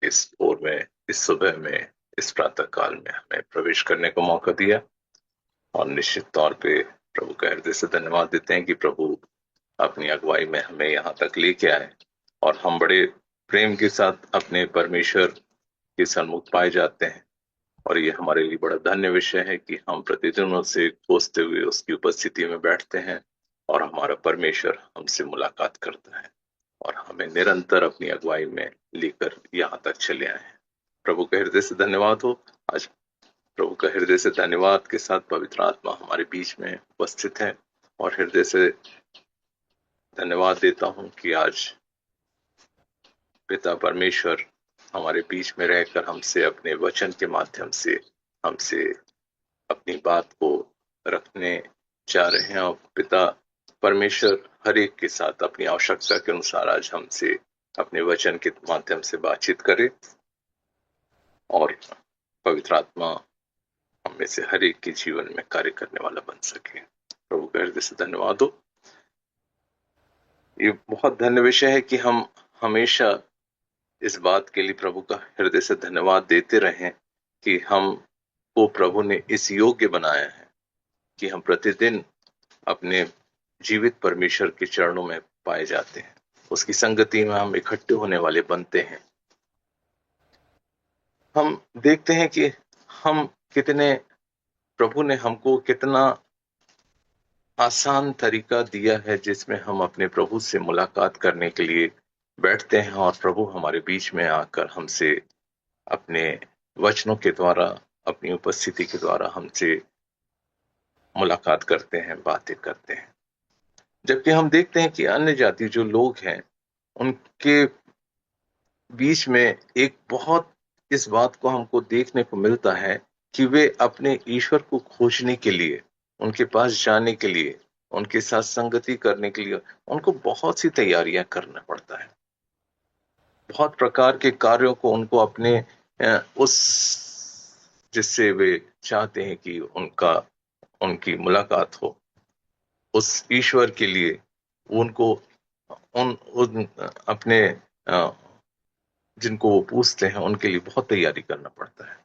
इस ओर में, इस सुबह में, इस प्रातः काल में हमें प्रवेश करने का मौका दिया। और निश्चित तौर पे प्रभु का हृदय से धन्यवाद देते हैं कि प्रभु अपनी अगुवाई में हमें यहाँ तक लेके आए और हम बड़े प्रेम के साथ अपने परमेश्वर के सन्मुख पाए जाते हैं। और ये हमारे लिए बड़ा धन्य विषय है कि हम प्रतिदिन उसे खोजते हुए उसकी उपस्थिति में बैठते हैं और हमारा परमेश्वर हमसे मुलाकात करता है और हमें निरंतर अपनी अगुवाई में लेकर यहाँ तक चले आए हैं। प्रभु का हृदय से धन्यवाद हो। आज प्रभु का हृदय से धन्यवाद के साथ पवित्र आत्मा हमारे बीच में उपस्थित है और हृदय से धन्यवाद देता हूं कि आज पिता परमेश्वर हमारे बीच में रहकर हमसे अपने वचन के माध्यम से हमसे अपनी बात को रखने जा रहे हैं। और पिता परमेश्वर हर एक के साथ अपनी आवश्यकता के अनुसार आज हमसे अपने वचन के माध्यम से बातचीत करे और पवित्र आत्मा हम में से हर एक के जीवन में कार्य करने वाला बन सके। प्रभु के हृदय से धन्यवाद हो। ये बहुत धन्य विषय है कि हम हमेशा इस बात के लिए प्रभु का हृदय से धन्यवाद देते रहें कि हमको प्रभु ने इस योग्य बनाया है कि हम प्रतिदिन अपने जीवित परमेश्वर के चरणों में पाए जाते हैं, उसकी संगति में हम इकट्ठे होने वाले बनते हैं। हम देखते हैं कि हम कितने, प्रभु ने हमको कितना आसान तरीका दिया है जिसमें हम अपने प्रभु से मुलाकात करने के लिए बैठते हैं और प्रभु हमारे बीच में आकर हमसे अपने वचनों के द्वारा, अपनी उपस्थिति के द्वारा हमसे मुलाकात करते हैं, बातें करते हैं। जबकि हम देखते हैं कि अन्य जाति जो लोग हैं उनके बीच में एक बहुत इस बात को हमको देखने को मिलता है कि वे अपने ईश्वर को खोजने के लिए, उनके पास जाने के लिए, उनके साथ संगति करने के लिए उनको बहुत सी तैयारियां करना पड़ता है। बहुत प्रकार के कार्यों को उनको अपने उस जिससे वे चाहते हैं कि उनकी मुलाकात हो, उस ईश्वर के लिए उनको उन अपने जिनको वो पूछते हैं उनके लिए बहुत तैयारी करना पड़ता है।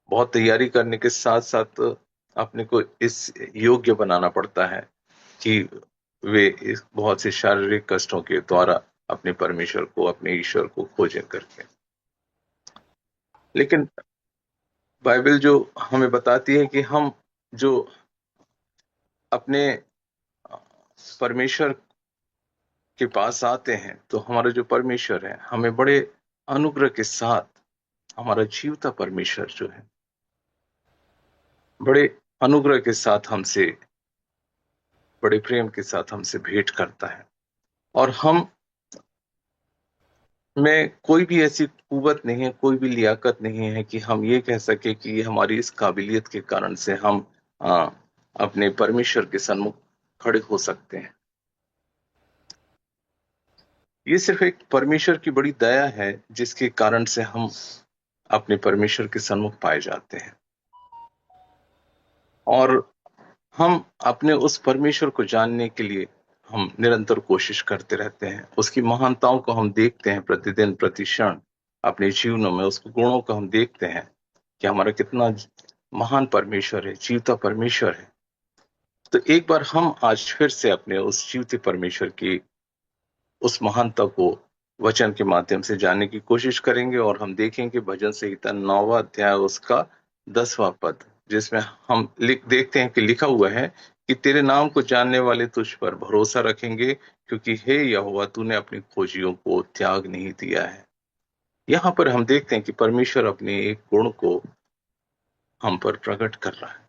बहुत तैयारी करने के साथ साथ अपने को इस योग्य बनाना पड़ता है कि वे इस बहुत से शारीरिक कष्टों के द्वारा अपने परमेश्वर को, अपने ईश्वर को खोजें करके। लेकिन बाइबल जो हमें बताती है कि हम जो अपने परमेश्वर के पास आते हैं तो हमारा जो परमेश्वर है हमें बड़े अनुग्रह के साथ, हमारा जीवता परमेश्वर जो है बड़े अनुग्रह के साथ हमसे, बड़े प्रेम के साथ हमसे भेंट करता है। और हम में कोई भी ऐसी कुवत नहीं है, कोई भी लियाकत नहीं है कि हम ये कह सके कि हमारी इस काबिलियत के कारण से हम अपने परमेश्वर के सन्मुख खड़े हो सकते हैं। ये सिर्फ एक परमेश्वर की बड़ी दया है जिसके कारण से हम अपने परमेश्वर के सन्मुख पाए जाते हैं और हम अपने उस परमेश्वर को जानने के लिए हम निरंतर कोशिश करते रहते हैं। उसकी महानताओं को हम देखते हैं प्रतिदिन, प्रतिक्षण अपने जीवनों में। उसके गुणों को हम देखते हैं कि हमारा कितना महान परमेश्वर है, जीवता परमेश्वर है। तो एक बार हम आज फिर से अपने उस जीवते परमेश्वर की उस महानता को वचन के माध्यम से जानने की कोशिश करेंगे और हम देखेंगे भजन संहिता 9वां अध्याय उसका 10वां पद, जिसमें हम देखते हैं कि लिखा हुआ है कि तेरे नाम को जानने वाले तुझ पर भरोसा रखेंगे क्योंकि हे यहोवा तूने अपनी खोजियों को त्याग नहीं दिया है। यहाँ पर हम देखते हैं कि परमेश्वर अपने एक गुण को हम पर प्रकट कर रहा है।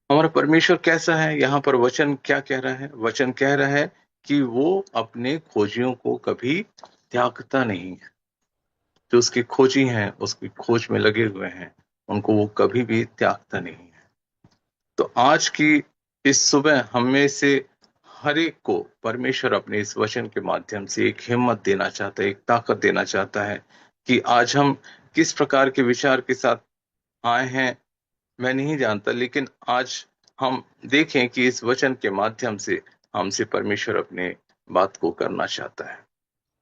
हमारा परमेश्वर कैसा है, यहाँ पर वचन क्या कह रहा है? वचन कह रहा है कि वो अपने खोजियों को कभी त्यागता नहीं है। जो उसकी खोजी हैं, उसकी खोज में लगे हुए हैं, उनको वो कभी भी त्यागता नहीं है। तो आज की इस सुबह हम में से हर एक को परमेश्वर अपने इस वचन के माध्यम से एक हिम्मत देना चाहता है, एक ताकत देना चाहता है कि आज हम किस प्रकार के विचार के साथ आए हैं मैं नहीं जानता, लेकिन आज हम देखें कि इस वचन के माध्यम से हमसे परमेश्वर अपने बात को करना चाहता है।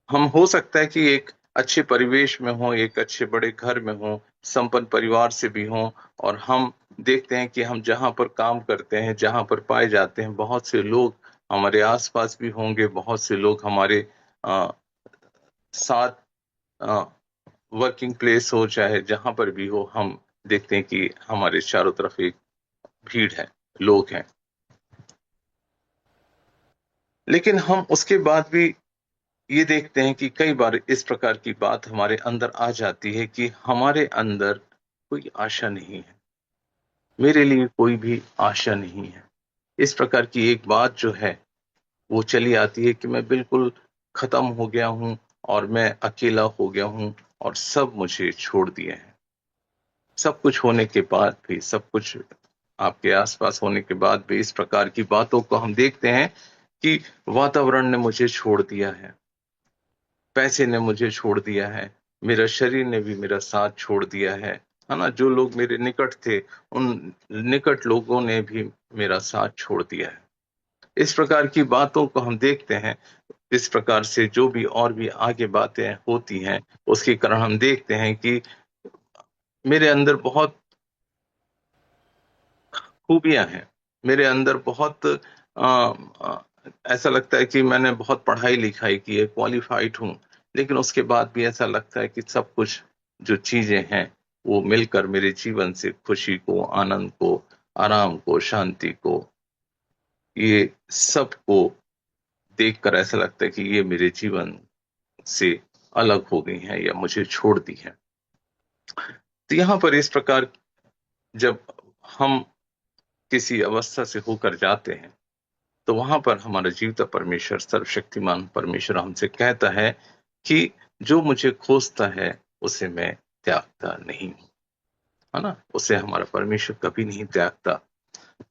हम हो सकता है कि एक अच्छे परिवेश में हों, एक अच्छे बड़े घर में हों, संपन्न परिवार से भी हों, और हम देखते हैं कि हम जहाँ पर काम करते हैं, जहाँ पर पाए जाते हैं, बहुत से लोग हमारे आस-पास भी होंगे, बहुत से लोग हमारे अ, साथ अ, वर्किंग प्लेस हो, चाहे जहाँ पर भी हो, हम देखते हैं कि हमारे चारों तरफ एक भीड़ है, लोग हैं। लेकिन हम उसके बाद भी ये देखते हैं कि कई बार इस प्रकार की बात हमारे अंदर आ जाती है कि हमारे अंदर कोई आशा नहीं है, मेरे लिए कोई भी आशा नहीं है। इस प्रकार की एक बात जो है वो चली आती है कि मैं बिल्कुल खत्म हो गया हूँ और मैं अकेला हो गया हूँ और सब मुझे छोड़ दिए हैं। सब कुछ होने के बाद भी, सब कुछ आपके आस-पास होने के बाद भी इस प्रकार की बातों को हम देखते हैं कि वातावरण ने मुझे छोड़ दिया है, पैसे ने मुझे छोड़ दिया है, मेरा शरीर ने भी मेरा साथ छोड़ दिया है ना? जो लोग मेरे निकट थे, उन निकट लोगों ने भी मेरा साथ छोड़ दिया है। इस प्रकार की बातों को हम देखते हैं, इस प्रकार से जो भी और भी आगे बातें होती हैं, उसके कारण हम देखते हैं कि मेरे अंदर बहुत खूबियाँ हैं। मेरे अंदर बहुत ऐसा लगता है कि मैंने बहुत पढ़ाई-लिखाई की है, क्वालिफ़ाइड हूँ, लेकिन उसके बाद भी ऐसा लगता है कि सब कुछ जो चीज़ें हैं, वो मिलकर मेरे जीवन से खुशी को, आनंद को, आराम को, शांति को, ये सब को देखकर ऐसा लगता है कि ये मेरे जीवन से अलग हो गई हैं या मुझे छोड़ दी हैं। तो यहाँ पर इस प्रकार जब हम किसी अवस्था से होकर जाते हैं, तो वहाँ पर हमारा जीवित परमेश्वर, सर्वशक्तिमान परमेश्वर हमसे कहता है कि जो मुझे खोजता है, उसे मैं त्यागता नहीं हूँ, है ना? उसे हमारा परमेश्वर कभी नहीं त्यागता।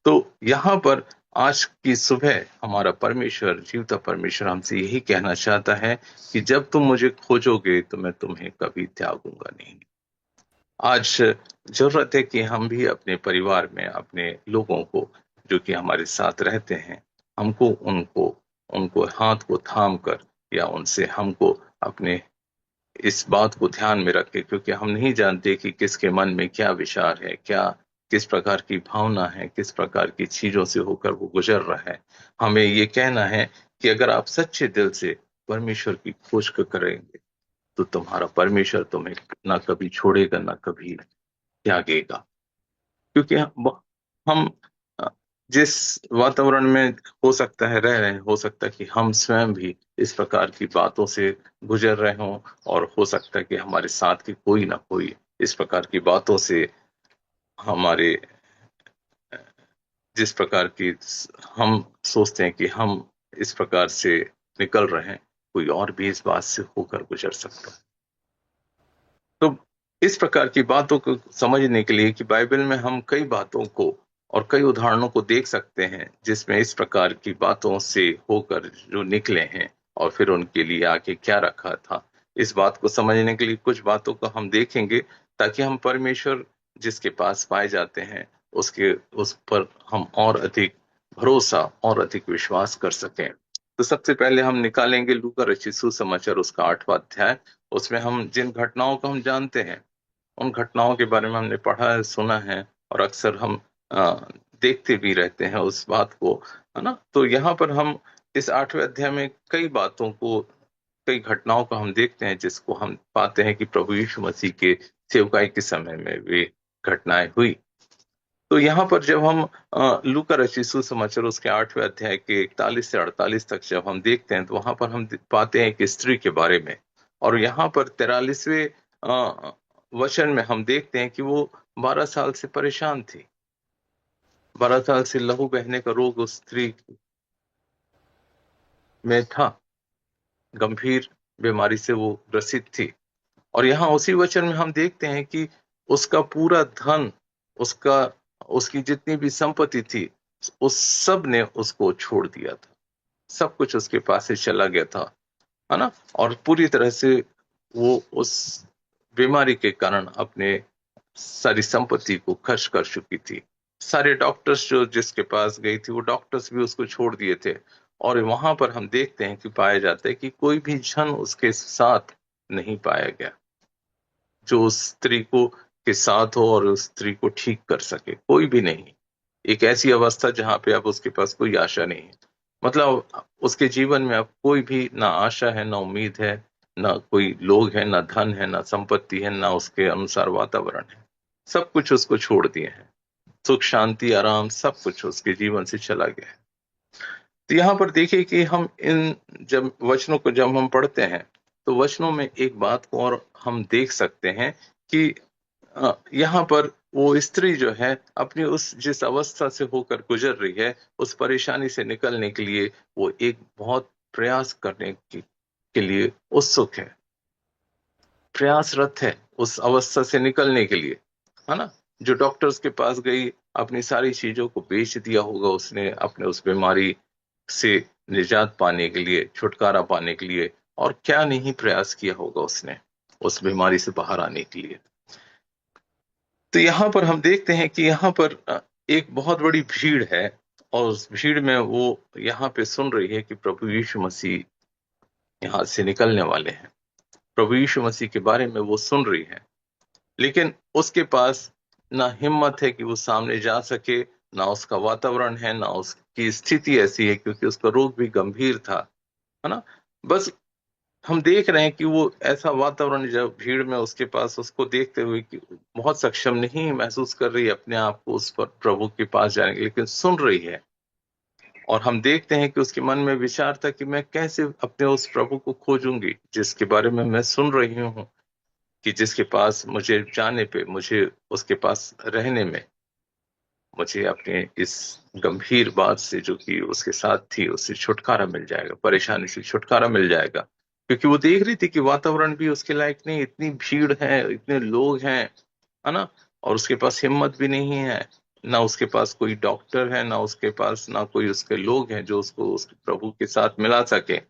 तो यहाँ पर आज की सुबह हमारा परमेश्वर, जीवित परमेश्वर हमसे यही कहना चाहता है कि जब तुम मुझे खोजोगे, तो मैं तुम्हें कभी त्यागूँगा नहीं। आज ज़रूरत है कि हम भी अपने परिवार में अपने लोगों को, जो कि हमारे साथ रहते हैं, हमको उनको उनको हाथ को थाम कर या उनसे हमको अपने इस बात को ध्यान में रखें, क्योंकि हम नहीं जानते कि किसके मन में क्या विचार है, क्या किस प्रकार की भावना है, किस प्रकार की चीज़ों से होकर वो गुज़र रहा है। हमें ये कहना है कि अगर आप सच्चे दिल से परमेश्वर की खोज करेंगे, तो तुम्हारा परमेश्वर तुम्हें ना कभी छोड़ेगा, ना कभी त्यागेगा। क्योंकि हम अ, जिस वातावरण में हो सकता है रह रहे हैं, हो सकता है कि हम स्वयं भी इस प्रकार की बातों से गुज़र रहे हों, और हो सकता है कि हमारे साथ की कोई ना कोई इस प्रकार की बातों से हमारे जिस प्रकार की हम सोचते हैं कि हम इस प्रकार से निकल रहे हैं, कोई और भी इस बात से होकर गुज़र सकता है। तो इस प्रकार की बातों को समझने के लिए कि बाइबल में हम कई बातों को और कई उदाहरणों को देख सकते हैं, जिसमें इस प्रकार की बातों से होकर जो निकले हैं और फिर उनके लिए आगे क्या रखा था। इस बात को समझने के लिए कुछ बातों को हम देखेंगे, ताकि हम परमेश्वर जिसके पास पाए जाते हैं, उसके उस पर हम और अधिक भरोसा और अधिक विश्वास कर सकें। तो सबसे पहले हम निकालेंगे लूका रचित सुसमाचार उसका 8वां अध्याय। उसमें हम जिन घटनाओं को हम जानते हैं, उन घटनाओं के बारे में हमने पढ़ा है, सुना है, और अक्सर हम अ, देखते भी रहते हैं उस बात को, है ना? तो यहाँ पर हम इस 8वें अध्याय में कई बातों को, कई घटनाओं को हम देखते हैं, जिसको हम पाते हैं कि प्रभु यीशु मसीह के सेवकाई के समय में वे घटनाएँ हुई। तो यहाँ पर जब हम लूका रचित सुसमाचार उसके 8वें अध्याय के 41 से 48 तक जब हम देखते हैं, तो वहाँ पर हम पाते हैं एक स्त्री के बारे में, और यहाँ पर 43वें वचन में हम देखते हैं कि वो 12 साल से परेशान थी। 12 साल से लहू बहने का रोग उस स्त्री में था, गंभीर बीमारी से वो ग्रसित थी। और यहाँ उसी वचन में हम देखते हैं कि उसका पूरा धन, उसका उसकी जितनी भी संपत्ति थी, उस सब ने उसको छोड़ दिया था। सब कुछ उसके पास से चला गया था, है ना? और पूरी तरह से वो उस बीमारी के कारण अपने सारी संपत्ति को खर्च कर चुकी थी। सारे डॉक्टर्स जो जिसके पास गई थी, वो डॉक्टर्स भी उसको छोड़ दिए थे। और वहां पर हम देखते हैं कि पाया जाता है कि कोई भी जन उसके साथ नहीं पाया गया जो उस स्त्री को के साथ हो और उस स्त्री को ठीक कर सके, कोई भी नहीं। एक ऐसी अवस्था जहां पे अब उसके पास कोई आशा नहीं है, मतलब उसके जीवन में अब कोई भी ना आशा है, ना उम्मीद है, ना कोई लोग है, ना धन है, ना संपत्ति है, ना उसके अनुसार वातावरण है। सब कुछ उसको छोड़ दिए हैं। सुख शांति आराम सब कुछ उसके जीवन से चला गया है। तो यहाँ पर देखिए कि हम इन जब वचनों को जब हम पढ़ते हैं तो वचनों में एक बात को और हम देख सकते हैं कि यहाँ पर वो स्त्री जो है अपनी उस जिस अवस्था से होकर गुजर रही है उस परेशानी से निकलने के लिए वो एक बहुत प्रयास करने के लिए उत्सुक है, प्रयासरत है उस अवस्था से निकलने के लिए, है ना। जो डॉक्टर्स के पास गई, अपनी सारी चीजों को बेच दिया होगा उसने अपने उस बीमारी से निजात पाने के लिए, छुटकारा पाने के लिए, और क्या नहीं प्रयास किया होगा उसने उस बीमारी से बाहर आने के लिए। तो यहाँ पर हम देखते हैं कि यहाँ पर एक बहुत बड़ी भीड़ है और उस भीड़ में वो यहाँ पे सुन रही है कि प्रभु यीशु मसीह यहाँ से निकलने वाले हैं। प्रभु यीशु मसीह के बारे में वो सुन रही है, लेकिन उसके पास ना हिम्मत है कि वो सामने जा सके, ना उसका वातावरण है, ना उसकी स्थिति ऐसी है क्योंकि उसका रोग भी गंभीर था, है ना। बस हम देख रहे हैं कि वो ऐसा वातावरण जब भीड़ में उसके पास उसको देखते हुए कि बहुत सक्षम नहीं महसूस कर रही है अपने आप को उस पर प्रभु के पास जाने के, लेकिन सुन रही है। और हम देखते हैं कि उसके मन में विचार था कि मैं कैसे अपने उस प्रभु को खोजूंगी जिसके बारे में मैं सुन रही हूँ, कि जिसके पास मुझे जाने पे, मुझे उसके पास रहने में, मुझे अपने इस गंभीर बात से जो कि उसके साथ थी उससे छुटकारा मिल जाएगा, परेशानी से छुटकारा मिल जाएगा। क्योंकि वो देख रही थी कि वातावरण भी उसके लायक नहीं, इतनी भीड़ है, इतने लोग हैं, है ना। और उसके पास हिम्मत भी नहीं है, ना उसके पास कोई डॉक्टर है, ना उसके पास ना कोई उसके लोग हैं जो उसको उस प्रभु के साथ मिला सके।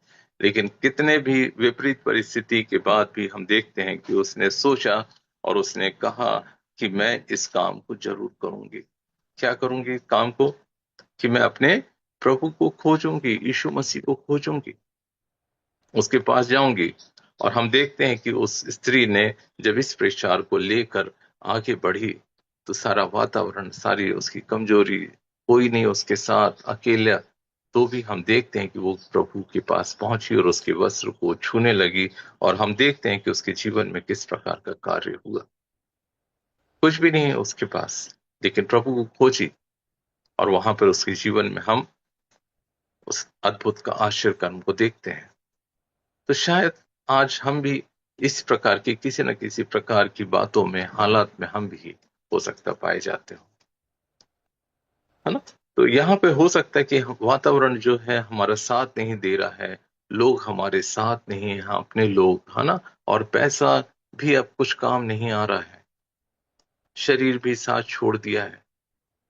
लेकिन कितने भी विपरीत परिस्थिति के बाद भी हम देखते हैं कि उसने सोचा और उसने कहा कि मैं इस काम को जरूर करूंगी। क्या करूंगी काम को? कि मैं अपने प्रभु को खोजूंगी, यीशु मसीह को खोजूंगी, उसके पास जाऊंगी। और हम देखते हैं कि उस स्त्री ने जब इस प्रचार को लेकर आगे बढ़ी तो सारा वातावरण, सारी उसकी कमजोरी, कोई नहीं उसके साथ, अकेला, तो भी हम देखते हैं कि वो प्रभु के पास पहुंची और उसके वस्त्र को छूने लगी। और हम देखते हैं कि उसके जीवन में किस प्रकार का कार्य हुआ। कुछ भी नहीं है उसके पास, लेकिन प्रभु को खोजी, और वहां पर उसके जीवन में हम उस अद्भुत का आश्चर्य कर्म को देखते हैं। तो शायद आज हम भी इस प्रकार की किसी न किसी प्रकार की बातों में, हालात में हम भी हो सकता पाए जाते हो, है ना। तो यहाँ पे हो सकता है कि वातावरण जो है हमारा साथ नहीं दे रहा है, लोग हमारे साथ नहीं है, अपने लोग, है ना। और पैसा भी अब कुछ काम नहीं आ रहा है, शरीर भी साथ छोड़ दिया है।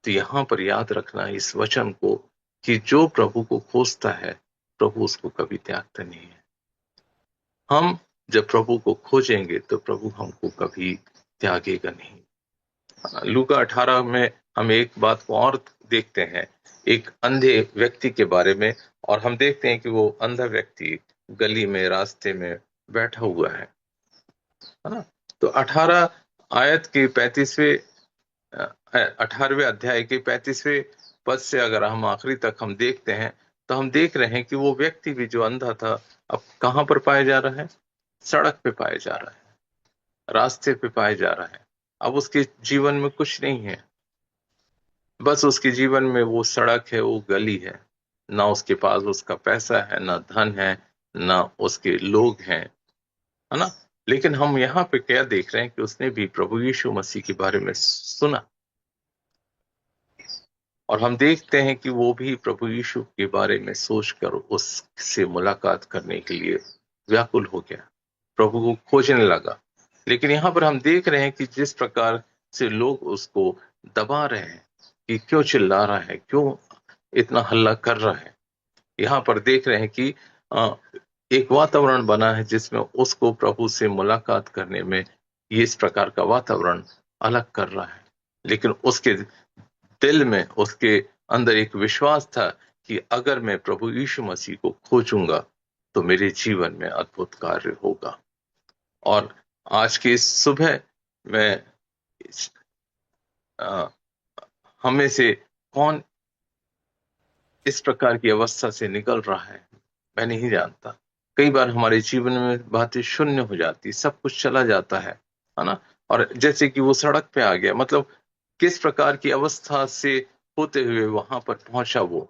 तो यहाँ पर याद रखना है इस वचन को कि जो प्रभु को खोजता है प्रभु उसको कभी त्यागता नहीं है। हम जब प्रभु को खोजेंगे तो प्रभु हमको कभी त्यागेगा नहीं। लूका 18 में हम एक बात को और देखते हैं, एक अंधे व्यक्ति के बारे में। और हम देखते हैं कि वो अंधा व्यक्ति गली में, रास्ते में बैठा हुआ है ना। तो 18 आयत के 35वें 18वें अध्याय के 35वें पद से अगर हम आखिरी तक हम देखते हैं तो हम देख रहे हैं कि वो व्यक्ति भी जो अंधा था अब कहाँ पर पाया जा रहा है? सड़क पे पाया जा रहा है, रास्ते पे पाया जा रहा है। अब उसके जीवन में कुछ नहीं है, बस उसके जीवन में वो सड़क है, वो गली है। ना उसके पास उसका पैसा है, ना धन है, ना उसके लोग हैं, है ना। लेकिन हम यहाँ पे क्या देख रहे हैं कि उसने भी प्रभु यीशु मसीह के बारे में सुना, और हम देखते हैं कि वो भी प्रभु यीशु के बारे में सोचकर उससे मुलाकात करने के लिए व्याकुल हो गया, प्रभु को खोजने लगा। लेकिन यहाँ पर हम देख रहे हैं कि जिस प्रकार से लोग उसको दबा रहे हैं, कि क्यों चिल्ला रहा है, क्यों इतना हल्ला कर रहा है। यहाँ पर देख रहे हैं कि अ, एक वातावरण बना है जिसमें उसको प्रभु से मुलाकात करने में ये इस प्रकार का वातावरण अलग कर रहा है। लेकिन उसके दिल में, उसके अंदर एक विश्वास था कि अगर मैं प्रभु यीशु मसीह को खोजूंगा तो मेरे जीवन में अद्भुत कार्य होगा। और आज की इस सुबह में अ, हम में से कौन इस प्रकार की अवस्था से निकल रहा है, मैं नहीं जानता। कई बार हमारे जीवन में बातें शून्य हो जाती, सब कुछ चला जाता है ना? और जैसे कि वो सड़क पे आ गया, मतलब किस प्रकार की अवस्था से होते हुए वहां पर पहुंचा वो,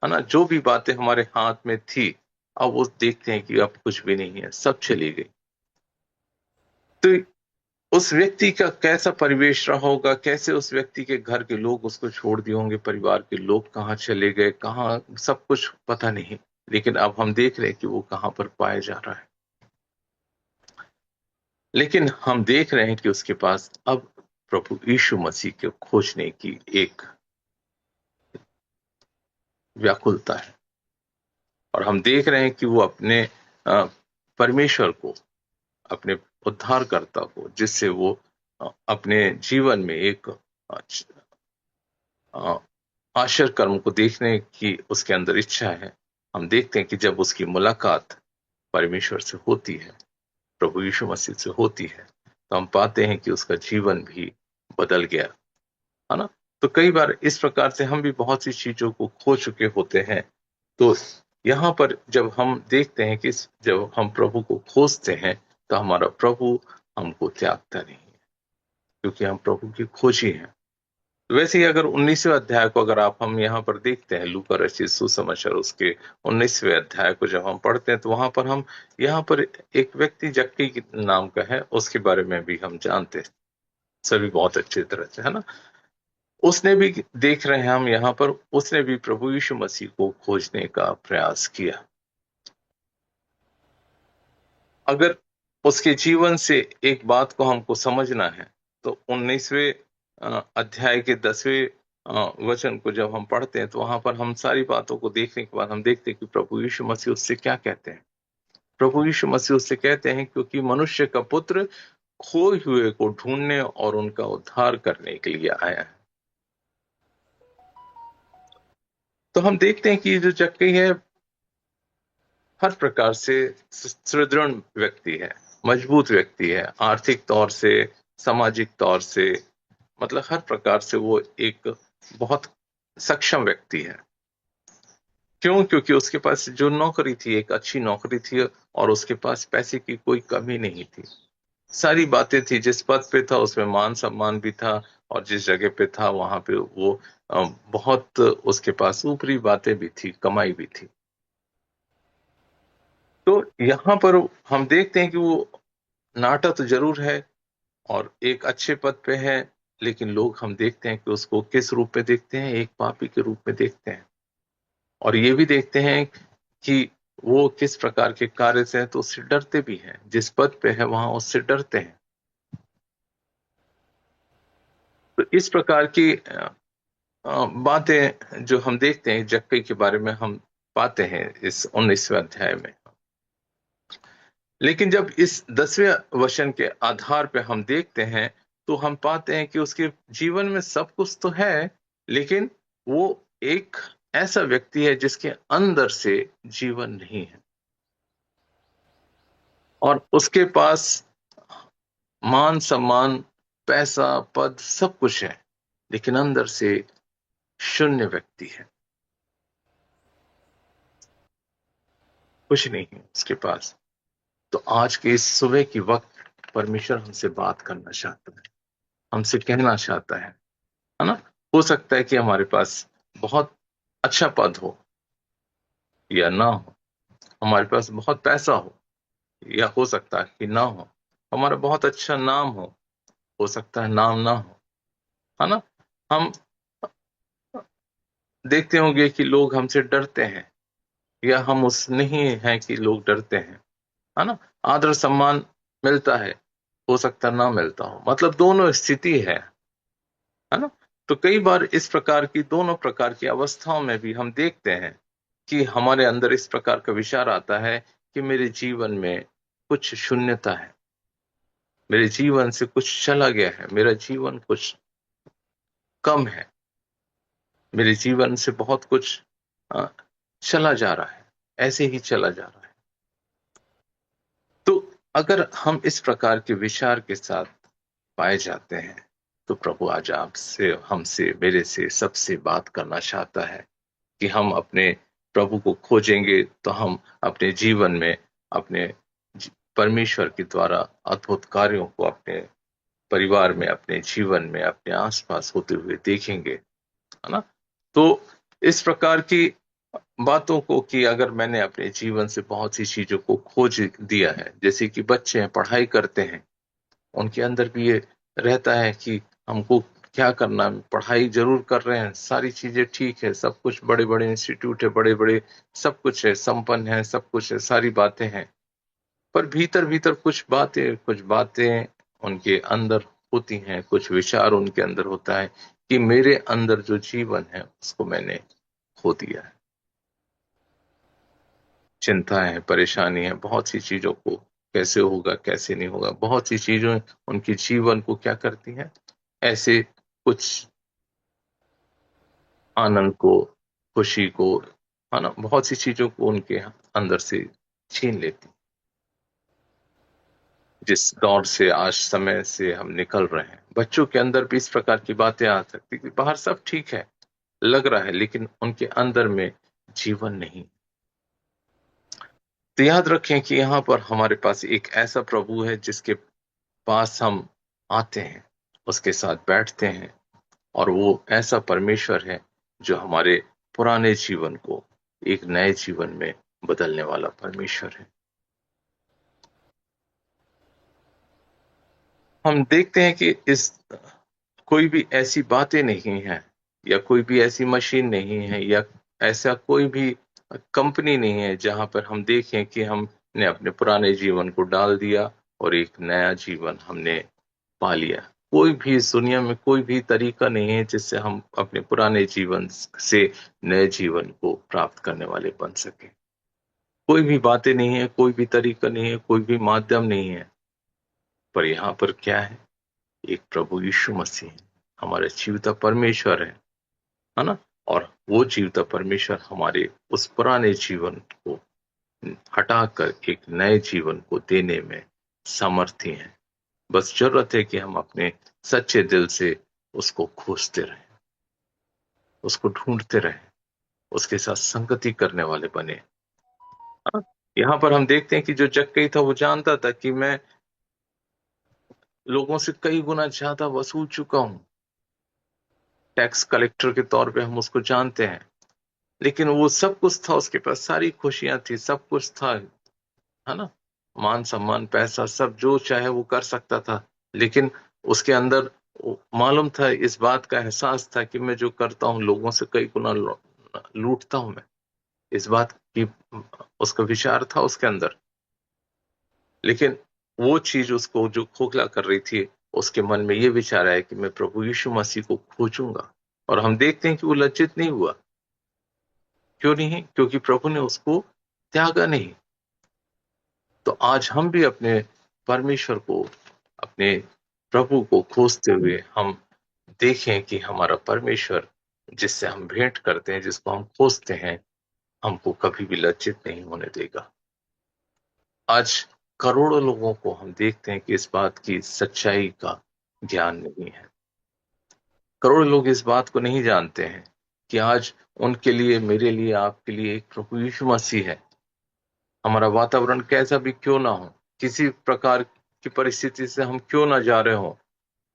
है ना? जो भी बातें हमारे हाथ में थी, अब वो देखते हैं कि अब कुछ भी नहीं है, सब चली गई। तो उस व्यक्ति का कैसा परिवेश रहा होगा, कैसे उस व्यक्ति के घर के लोग उसको छोड़ दिए होंगे, परिवार के लोग कहाँ चले गए, कहाँ, सब कुछ पता नहीं। लेकिन अब हम देख रहे हैं कि वो कहाँ पर पाया जा रहा है। लेकिन हम देख रहे हैं कि उसके पास अब प्रभु यीशु मसीह को खोजने की एक व्याकुलता है। और हम देख रहे हैं कि वो अपने परमेश्वर को, अपने उद्धारकर्ता को, जिससे वो अपने जीवन में एक अ, आश्चर्य कर्म को देखने की उसके अंदर इच्छा है। हम देखते हैं कि जब उसकी मुलाकात परमेश्वर से होती है, प्रभु यीशु मसीह से होती है, तो हम पाते हैं कि उसका जीवन भी बदल गया, है ना? तो कई बार इस प्रकार से हम भी बहुत सी चीजों को खो चुके होते हैं। तो यहाँ पर जब हम देखते हैं कि जब हम प्रभु को खोजते हैं, तो हमारा प्रभु हमको त्यागता नहीं है, क्योंकि हम प्रभु की खोजी हैं। वैसे ही अगर 19वें अध्याय को अगर आप हम यहाँ पर देखते हैं, लूका रचित सुसमाचार उसके 19वें अध्याय को जब हम पढ़ते हैं, तो वहां पर हम यहाँ पर एक व्यक्ति जक्की नाम का है, उसके बारे में भी हम जानते हैं सभी बहुत अच्छी तरह से, है ना? उसने भी, देख रहे हैं हम यहाँ पर, उसने भी प्रभु यीशु मसीह को खोजने का प्रयास किया। अगर उसके जीवन से एक बात को हमको समझना है, तो 19वें अध्याय के 10वें वचन को जब हम पढ़ते हैं, तो वहां पर हम सारी बातों को देखने के बाद हम देखते हैं कि प्रभु यीशु मसीह उससे क्या कहते हैं। प्रभु यीशु मसीह उससे कहते हैं, क्योंकि मनुष्य का पुत्र खोए हुए को ढूंढने और उनका उद्धार करने के लिए आया है। तो हम देखते हैं कि ये जो जक्कई है, हर प्रकार से सुदृढ़ व्यक्ति है, मजबूत व्यक्ति है, आर्थिक तौर से, सामाजिक तौर से, मतलब हर प्रकार से वो एक बहुत सक्षम व्यक्ति है। क्यों? क्योंकि उसके पास जो नौकरी थी, एक अच्छी नौकरी थी, और उसके पास पैसे की कोई कमी नहीं थी। सारी बातें थी, जिस पद पे था उसमें मान सम्मान भी था, और जिस जगह पे था वहां पे वो बहुत, उसके पास ऊपरी बातें भी थी, कमाई भी थी। तो यहाँ पर हम देखते हैं कि वो नाटा तो जरूर है और एक अच्छे पद पे है, लेकिन लोग, हम देखते हैं कि उसको किस रूप में देखते हैं, एक पापी के रूप में देखते हैं। और ये भी देखते हैं कि वो किस प्रकार के कार्य से है, तो उससे डरते भी हैं। जिस पद पे है वहां उससे डरते हैं। तो इस प्रकार की बातें जो हम देखते हैं जक्कई के बारे में, हम पाते हैं इस 19वें अध्याय में। लेकिन जब इस 10वें वचन के आधार पे हम देखते हैं, तो हम पाते हैं कि उसके जीवन में सब कुछ तो है, लेकिन वो एक ऐसा व्यक्ति है जिसके अंदर से जीवन नहीं है। और उसके पास मान सम्मान, पैसा, पद, सब कुछ है, लेकिन अंदर से शून्य व्यक्ति है, कुछ नहीं है उसके पास। तो आज के इस सुबह की वक्त परमेश्वर हमसे बात करना चाहता है, हमसे कहना चाहता है ना? हो सकता है कि हमारे पास बहुत अच्छा पद हो या ना हो, हमारे पास बहुत पैसा हो या हो सकता है कि ना हो, हमारा बहुत अच्छा नाम हो सकता है नाम ना हो, है ना? हम देखते होंगे कि लोग हमसे डरते हैं, या हम उस नहीं हैं कि लोग डरते हैं, है ना? आदर सम्मान मिलता है, हो सकता ना मिलता हो, मतलब दोनों स्थिति है ना? तो कई बार इस प्रकार की, दोनों प्रकार की अवस्थाओं में भी हम देखते हैं कि हमारे अंदर इस प्रकार का विचार आता है कि मेरे जीवन में कुछ शून्यता है, मेरे जीवन से कुछ चला गया है, मेरा जीवन कुछ कम है, मेरे जीवन से बहुत कुछ अ, चला जा रहा है, ऐसे ही चला जा रहा है। तो अगर हम इस प्रकार के विचार के साथ पाए जाते हैं तो प्रभु आज आपसे, हमसे, मेरे से, सबसे बात करना चाहता है कि हम अपने प्रभु को खोजेंगे तो हम अपने जीवन में अपने परमेश्वर के द्वारा अद्भुत कार्यों को अपने परिवार में, अपने जीवन में, अपने आसपास होते हुए देखेंगे, है ना? तो इस प्रकार की बातों को कि अगर मैंने अपने जीवन से बहुत सी चीजों को खोज दिया है, जैसे कि बच्चे हैं पढ़ाई करते हैं, उनके अंदर भी ये रहता है कि हमको क्या करना है, पढ़ाई जरूर कर रहे हैं, सारी चीजें ठीक है, सब कुछ, बड़े बड़े इंस्टीट्यूट है, बड़े बड़े सब कुछ है, संपन्न है, सब कुछ है, सारी बातें हैं, पर भीतर भीतर कुछ बातें उनके अंदर होती हैं, कुछ विचार उनके अंदर होता है कि मेरे अंदर जो जीवन है उसको मैंने खो दिया है। चिंताएं हैं, परेशानी है, बहुत सी चीजों को कैसे होगा, कैसे नहीं होगा, बहुत सी चीजें उनके जीवन को क्या करती हैं, ऐसे कुछ आनंद को, खुशी को, है ना, बहुत सी चीजों को उनके अंदर से छीन लेती। जिस दौर से आज समय से हम निकल रहे हैं, बच्चों के अंदर भी इस प्रकार की बातें आ सकती कि बाहर सब ठीक है, लग रहा है, लेकिन उनके अंदर में जीवन नहीं। तो याद रखें कि यहाँ पर हमारे पास एक ऐसा प्रभु है जिसके पास हम आते हैं, उसके साथ बैठते हैं, और वो ऐसा परमेश्वर है जो हमारे पुराने जीवन को एक नए जीवन में बदलने वाला परमेश्वर है। हम देखते हैं कि इस कोई भी ऐसी बातें नहीं है, या कोई भी ऐसी मशीन नहीं है, या ऐसा कोई भी कंपनी नहीं है जहां पर हम देखें कि हमने अपने पुराने जीवन को डाल दिया और एक नया जीवन हमने पा लिया। कोई भी इस दुनिया में कोई भी तरीका नहीं है जिससे हम अपने पुराने जीवन से नए जीवन को प्राप्त करने वाले बन सके। कोई भी बातें नहीं है, कोई भी तरीका नहीं है, कोई भी माध्यम नहीं है। पर यहाँ पर क्या है? एक प्रभु यीशु मसीह है, हमारे जीवित परमेश्वर है ना? और वो जीवित परमेश्वर हमारे उस पुराने जीवन को हटाकर एक नए जीवन को देने में सामर्थ्य है। बस जरूरत है कि हम अपने सच्चे दिल से उसको खोजते रहें, उसको ढूंढते रहें, उसके साथ संगति करने वाले बने। हाँ? यहाँ पर हम देखते हैं कि जो जक्कई था वो जानता था कि मैं लोगों से कई गुना ज्यादा वसूल चुका हूं, टैक्स कलेक्टर के तौर पे हम उसको जानते हैं, लेकिन वो सब कुछ था, उसके पास सारी खुशियां थी, सब कुछ था, है ना, मान सम्मान, पैसा, सब जो चाहे वो कर सकता था, लेकिन उसके अंदर मालूम था, इस बात का एहसास था कि मैं जो करता हूँ लोगों से कई गुना लूटता हूं मैं, इस बात की उसका विचार था उसके अंदर। लेकिन वो चीज उसको जो खोखला कर रही थी, उसके मन में ये विचार आया कि मैं प्रभु यीशु मसीह को खोजूंगा। और हम देखते हैं कि वो लज्जित नहीं हुआ। क्यों नहीं? क्योंकि प्रभु ने उसको त्यागा नहीं। तो आज हम भी अपने परमेश्वर को, अपने प्रभु को खोजते हुए हम देखें कि हमारा परमेश्वर जिससे हम भेंट करते हैं, जिसको हम खोजते हैं, हमको कभी भी लज्जित नहीं होने देगा। आज करोड़ों लोगों को हम देखते हैं कि इस बात की सच्चाई का ज्ञान नहीं है। करोड़ों लोग इस बात को नहीं जानते हैं कि आज उनके लिए, मेरे लिए, आपके लिए एक प्रभु यीशु मसीह है। हमारा वातावरण कैसा भी क्यों ना हो, किसी प्रकार की परिस्थिति से हम क्यों ना जा रहे हो,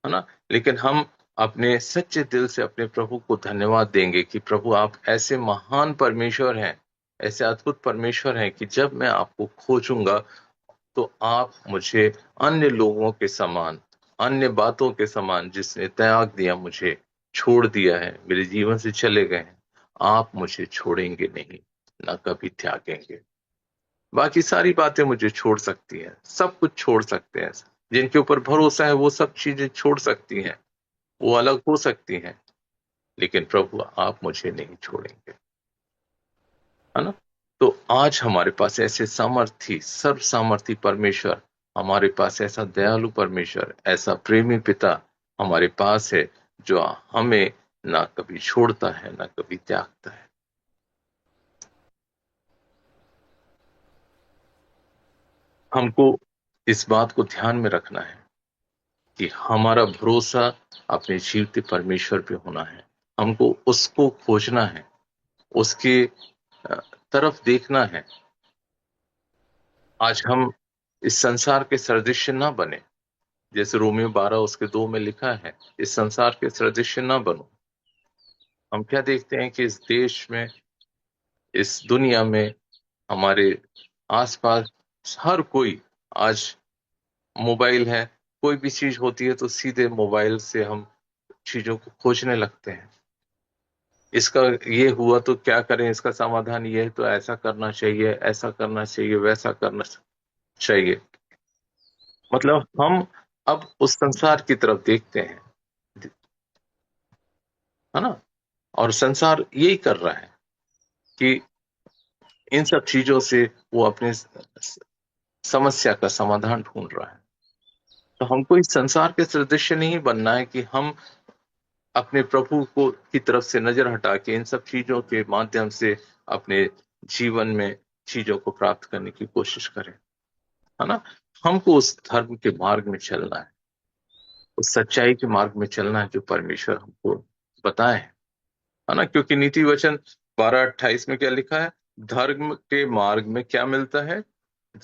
है ना, लेकिन हम अपने सच्चे दिल से अपने प्रभु को धन्यवाद देंगे कि प्रभु आप ऐसे महान परमेश्वर हैं, ऐसे अद्भुत परमेश्वर हैं कि जब मैं आपको खोजूंगा तो आप मुझे अन्य लोगों के समान, अन्य बातों के समान, जिसने त्याग दिया, मुझे छोड़ दिया है, मेरे जीवन से चले गए हैं, आप मुझे छोड़ेंगे नहीं, ना कभी त्यागेंगे। बाकी सारी बातें मुझे छोड़ सकती हैं, सब कुछ छोड़ सकते हैं, जिनके ऊपर भरोसा है वो सब चीजें छोड़ सकती हैं, वो अलग हो सकती हैं, लेकिन प्रभु आप मुझे नहीं छोड़ेंगे, है ना? तो आज हमारे पास ऐसे सामर्थी, सर्व सामर्थी परमेश्वर, हमारे पास ऐसा दयालु परमेश्वर, ऐसा प्रेमी पिता हमारे पास है, जो हमें ना कभी छोड़ता है, ना कभी त्यागता है। हमको इस बात को ध्यान में रखना है कि हमारा भरोसा अपने जीवित परमेश्वर पे होना है। हमको उसको खोजना है, उसके अ, तरफ देखना है। आज हम इस संसार के सदृश ना बने, जैसे रोमियो 12 उसके 2 में लिखा है, इस संसार के सदृश ना बनो। हम क्या देखते हैं कि इस देश में, इस दुनिया में, हमारे आसपास हर कोई आज मोबाइल है। कोई भी चीज होती है तो सीधे मोबाइल से हम चीजों को खोजने लगते हैं। इसका ये हुआ तो क्या करें, इसका समाधान ये है तो ऐसा करना चाहिए, ऐसा करना चाहिए, वैसा करना चाहिए। मतलब हम अब उस संसार की तरफ देखते हैं, है ना। और संसार यही कर रहा है कि इन सब चीजों से वो अपने समस्या का समाधान ढूंढ रहा है। तो हमको इस संसार के सदृश नहीं बनना है कि हम अपने प्रभु को की तरफ से नजर हटा के इन सब चीजों के माध्यम से अपने जीवन में चीजों को प्राप्त करने की कोशिश करें, है ना। हमको उस धर्म के मार्ग में चलना है, उस सच्चाई के मार्ग में चलना है जो परमेश्वर हमको बताए है ना। क्योंकि नीति वचन 12:28 में क्या लिखा है, धर्म के मार्ग में क्या मिलता है,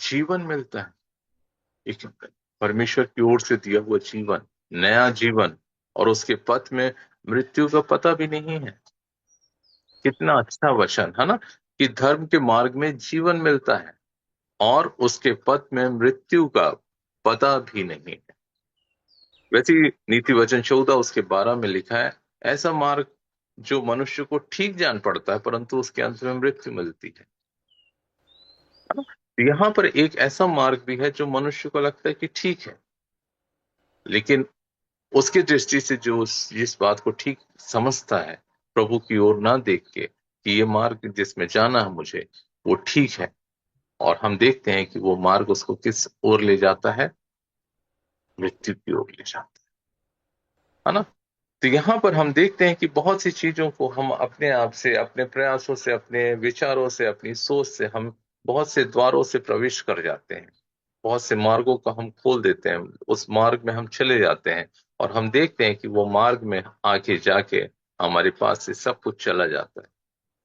जीवन मिलता है। एक परमेश्वर की ओर से दिया हुआ जीवन, नया जीवन, और उसके पथ में मृत्यु का पता भी नहीं है। कितना अच्छा वचन है ना, कि धर्म के मार्ग में जीवन मिलता है और उसके पथ में मृत्यु का पता भी नहीं है। वैसे ही नीति वचन 14 उसके 12 में लिखा है, ऐसा मार्ग जो मनुष्य को ठीक जान पड़ता है परंतु उसके अंत में मृत्यु मिलती है ना। तो यहाँ पर एक ऐसा मार्ग भी है जो मनुष्य को लगता है कि ठीक है, लेकिन उसकी दृष्टि से जो जिस बात को ठीक समझता है, प्रभु की ओर ना देख के कि ये मार्ग जिसमें जाना है मुझे वो ठीक है, और हम देखते हैं कि वो मार्ग उसको किस ओर ले जाता है, मृत्यु की ओर ले जाता है ना। तो यहाँ पर हम देखते हैं कि बहुत सी चीजों को हम अपने आप से, अपने प्रयासों से, अपने विचारों से, अपनी सोच से हम बहुत से द्वारों से प्रवेश कर जाते हैं। बहुत से मार्गों को हम खोल देते हैं, उस मार्ग में हम चले जाते हैं, और हम देखते हैं कि वो मार्ग में आके जाके हमारे पास से सब कुछ चला जाता है,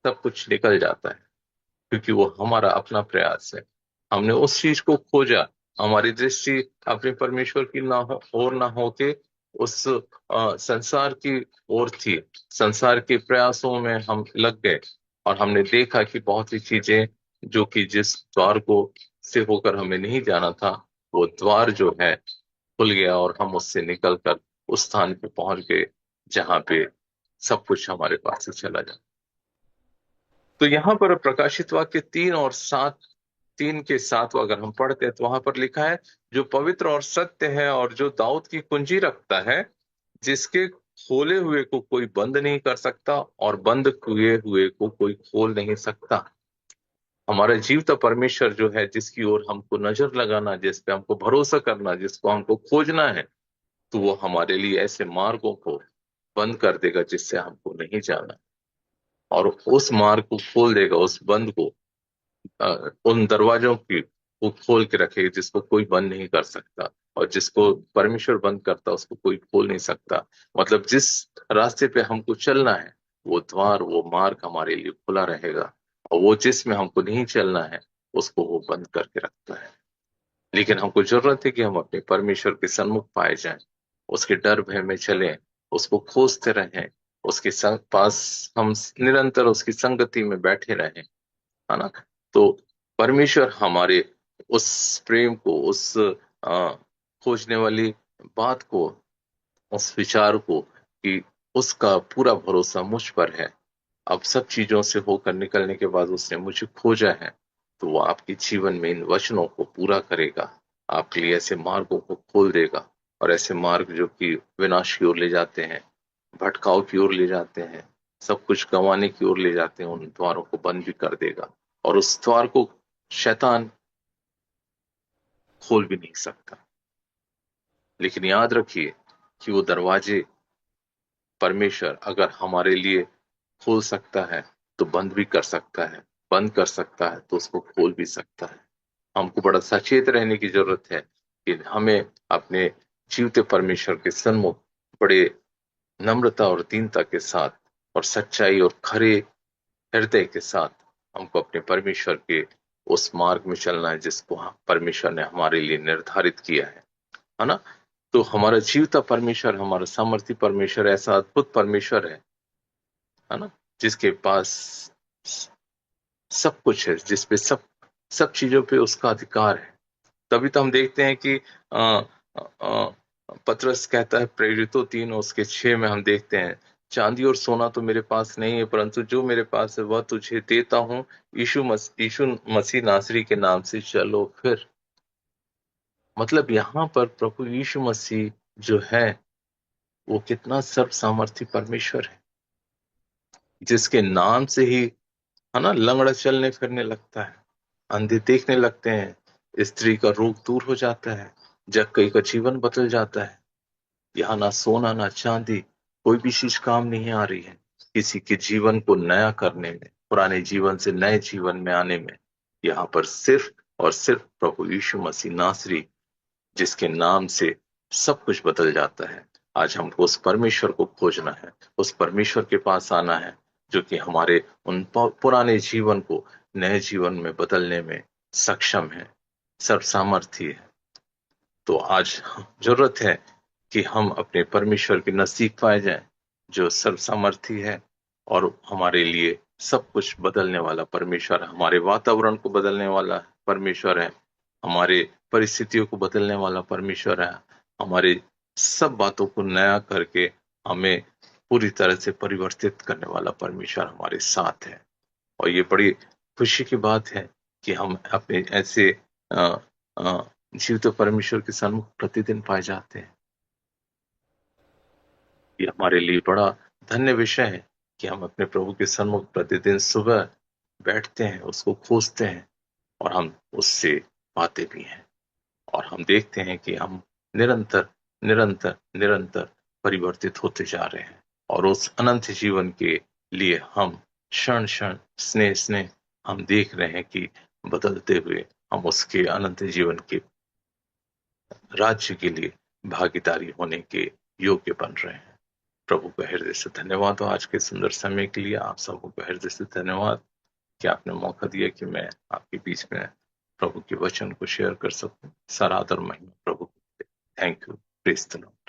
सब कुछ निकल जाता है, क्योंकि वो हमारा अपना प्रयास है। हमने उस चीज को खोजा, हमारी दृष्टि अपने परमेश्वर की ना हो और ना होके उस संसार की ओर थी। संसार के प्रयासों में हम लग गए, और हमने देखा कि बहुत सी चीजें जो कि जिस द्वार को से होकर हमें नहीं जाना था, वो द्वार जो है खुल गया, और हम उससे निकल कर उस स्थान पे पहुंच गए जहां पे सब कुछ हमारे पास से चला जाए। तो यहाँ पर प्रकाशित वाक्य 3 और 7, 3 के 7 अगर हम पढ़ते हैं तो वहां पर लिखा है, जो पवित्र और सत्य है और जो दाऊद की कुंजी रखता है, जिसके खोले हुए को कोई बंद नहीं कर सकता और बंद किए हुए को कोई खोल नहीं सकता। हमारा जीवता परमेश्वर जो है, जिसकी ओर हमको नजर लगाना, जिस पे हमको भरोसा करना, जिसको हमको खोजना है, तो वो हमारे लिए ऐसे मार्गों को बंद कर देगा जिससे हमको नहीं जाना, और उस मार्ग को खोल देगा, उस बंद को, उन दरवाजों की वो खोल के रखेगा जिसको कोई बंद नहीं कर सकता, और जिसको परमेश्वर बंद करता उसको कोई खोल नहीं सकता। मतलब जिस रास्ते पे हमको चलना है, वो द्वार, वो मार्ग हमारे लिए खुला रहेगा, और वो जिसमें हमको नहीं चलना है उसको वो बंद करके रखता है। लेकिन हमको जरूरत है कि हम अपने परमेश्वर के सन्मुख पाए जाएं, उसके डर भय में चलें, उसको खोजते रहें, उसके संग पास हम निरंतर उसकी संगति में बैठे रहें, है ना। तो परमेश्वर हमारे उस प्रेम को, उस खोजने वाली बात को, उस विचार को, कि उसका पूरा भरोसा मुझ पर है, अब सब चीजों से होकर निकलने के बाद उसने मुझे खोजा है, तो वो आपके जीवन में इन वचनों को पूरा करेगा, आपके लिए ऐसे मार्गों को खोल देगा, और ऐसे मार्ग जो कि विनाश की ओर ले जाते हैं, भटकाव की ओर ले जाते हैं, सब कुछ गंवाने की ओर ले जाते हैं, उन द्वारों को बंद भी कर देगा, और उस द्वार को शैतान खोल भी नहीं सकता। लेकिन याद रखिए कि वो दरवाजे परमेश्वर अगर हमारे लिए खोल सकता है तो बंद भी कर सकता है, बंद कर सकता है तो उसको खोल भी सकता है। हमको बड़ा सचेत रहने की जरूरत है कि हमें अपने जीवते परमेश्वर के सन्मुख बड़े नम्रता और दीनता के साथ और सच्चाई और खरे हृदय के साथ हमको अपने परमेश्वर के उस मार्ग में चलना है जिसको परमेश्वर ने हमारे लिए निर्धारित किया है ना। तो हमारा जीवता परमेश्वर, हमारा सामर्थी परमेश्वर ऐसा अद्भुत परमेश्वर है ना, जिसके पास सब कुछ है, जिसपे सब सब चीजों पे उसका अधिकार है। तभी तो हम देखते हैं कि पतरस कहता है प्रेरितों 3 उसके 6 में हम देखते हैं, चांदी और सोना तो मेरे पास नहीं है, परंतु जो मेरे पास है वह तुझे देता हूँ, यीशु मसीह नासरी के नाम से चलो फिर। मतलब यहाँ पर प्रभु यीशु मसीह जो है वो कितना सर्व सामर्थी परमेश्वर है, जिसके नाम से ही है ना लंगड़ा चलने फिरने लगता है, अंधे देखने लगते हैं, स्त्री का रोग दूर हो जाता है, जक्कई का जीवन बदल जाता है। यहाँ ना सोना ना चांदी कोई भी चीज काम नहीं आ रही है किसी के जीवन को नया करने में, पुराने जीवन से नए जीवन में आने में। यहाँ पर सिर्फ और सिर्फ प्रभु यीशु मसीह नासरी, जिसके नाम से सब कुछ बदल जाता है। आज हमको उस परमेश्वर को खोजना है, उस परमेश्वर के पास आना है जो कि हमारे उन पुराने जीवन को नए जीवन में बदलने में सक्षम है, सर्व सामर्थी है। तो आज जरूरत है कि हम अपने परमेश्वर के नजदीक पाए जाएं, जो सर्व सामर्थी है और हमारे लिए सब कुछ बदलने वाला परमेश्वर है, हमारे वातावरण को बदलने वाला परमेश्वर है, हमारे परिस्थितियों को बदलने वाला परमेश्वर है, हमारे सब बातों को नया करके हमें पूरी तरह से परिवर्तित करने वाला परमेश्वर हमारे साथ है। और ये बड़ी खुशी की बात है कि हम अपने ऐसे जीवित परमेश्वर के सन्मुख प्रतिदिन पाए जाते हैं। ये हमारे लिए बड़ा धन्य विषय है कि हम अपने प्रभु के सन्मुख प्रतिदिन सुबह बैठते हैं, उसको खोजते हैं और हम उससे पाते भी हैं। और हम देखते हैं कि हम निरंतर निरंतर निरंतर परिवर्तित होते जा रहे हैं और उस अनंत जीवन के लिए हम क्षण क्षण स्नेह स्नेह हम देख रहे हैं कि बदलते हुए हम उसके अनंत जीवन के राज्य के लिए भागीदारी होने के योग्य बन रहे हैं। प्रभु का हृदय से धन्यवाद हो आज के सुंदर समय के लिए। आप सबको हृदय से धन्यवाद कि आपने मौका दिया कि मैं आपके बीच में प्रभु के वचन को शेयर कर सकूं। सारा आदर महिमा प्रभु। Thank you. Praise the Lord.